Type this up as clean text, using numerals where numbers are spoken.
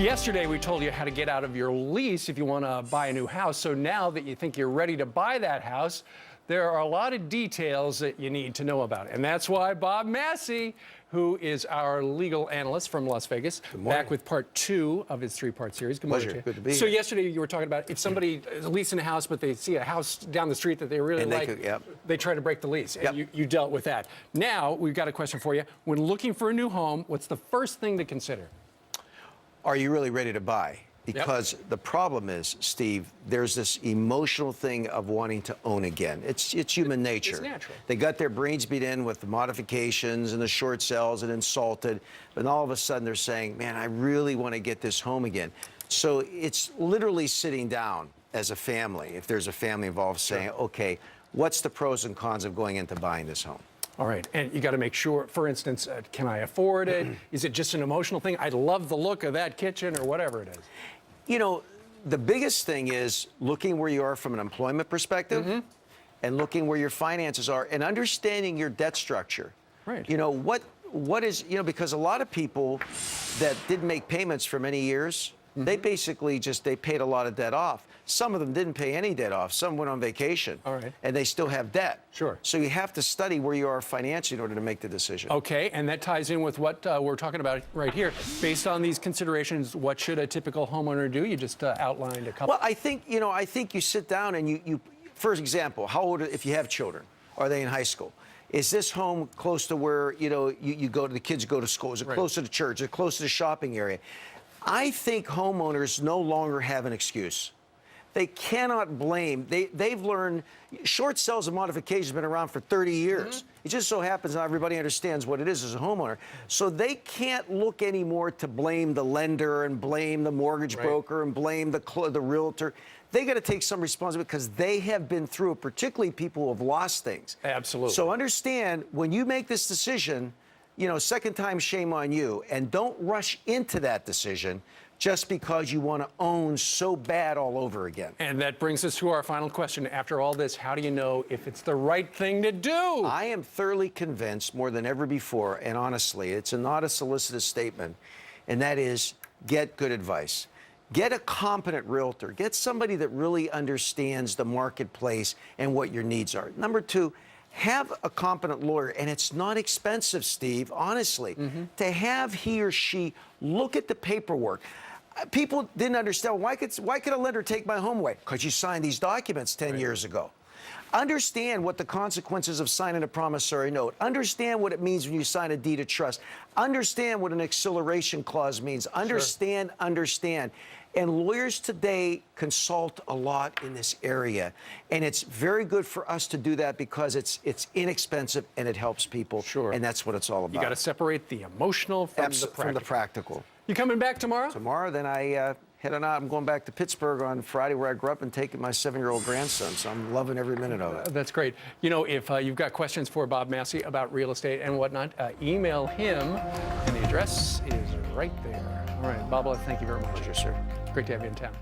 Yesterday, we told you how to get out of your lease if you want to buy a new house. So now that you think you're ready to buy that house, there are a lot of details that you need to know about it. And that's why Bob Massey, who is our legal analyst from Las Vegas, back with part 2 of his 3-part series. Good morning. Pleasure. Good to be So here. yesterday you were talking about if somebody is leasing a house, but they see a house down the street that they really like, they try to break the lease. And you dealt with that. Now, we've got a question for you. When looking for a new home, what's the first thing to consider? Are you really ready to buy? Because the problem is, Steve, there's this emotional thing of wanting to own again. It's human nature. It's natural. They got their brains beat in with the modifications and the short sales and insulted, but all of a sudden they're saying, man, I really want to get this home again. So it's literally sitting down as a family, if there's a family involved, saying, okay, what's the pros and cons of going into buying this home? All right, and you got to make sure, for instance, can I afford it? Is it just an emotional thing? I love the look of that kitchen or whatever it is. You know, the biggest thing is looking where you are from an employment perspective and looking where your finances are and understanding your debt structure. Right. You know, what is, you know, because a lot of people that didn't make payments for many years, they basically they paid a lot of debt off. Some of them didn't pay any debt off. Some went on vacation. All right. And they still have debt. Sure. So you have to study where you are financially in order to make the decision. Okay, and that ties in with what we're talking about right here. Based on these considerations, what should a typical homeowner do? You just outlined a couple. Well, I think you sit down and you for example, how old, if you have children, are they in high school? Is this home close to where, you go to, the kids go to school? Is it close to the church? Is it close to the shopping area? I think homeowners no longer have an excuse. They cannot blame. They've learned short sales and modifications have been around for 30 years. It just so happens not everybody understands what it is as a homeowner. So they can't look anymore to blame the lender and blame the mortgage broker and blame the realtor. They got to take some responsibility because they have been through it, particularly people who have lost things. Absolutely. So understand, when you make this decision, second time, shame on you. And don't rush into that decision just because you want to own so bad all over again. And that brings us to our final question. After all this, how do you know if it's the right thing to do? I am thoroughly convinced more than ever before, and honestly, it's not a solicitous statement, and that is get good advice. Get a competent realtor. Get somebody that really understands the marketplace and what your needs are. Number 2, have a competent lawyer, and it's not expensive, Steve, honestly, to have he or she look at the paperwork. People didn't understand, why could a lender take my home away? Because you signed these documents 10 years ago. Understand what the consequences of signing a promissory note. Understand what it means when you sign a deed of trust. Understand what an acceleration clause means. Understand. And lawyers today consult a lot in this area. And it's very good for us to do that because it's inexpensive and it helps people. Sure. And that's what it's all about. You got to separate the emotional from the practical. You coming back tomorrow? Tomorrow, then I head on out. I'm going back to Pittsburgh on Friday, where I grew up, and taking my 7-year-old grandson. So I'm loving every minute of it. That's great. If you've got questions for Bob Massey about real estate and whatnot, email him, and the address is right there. All right, Bob, thank you very much. Pleasure, sir. Great to have you in town.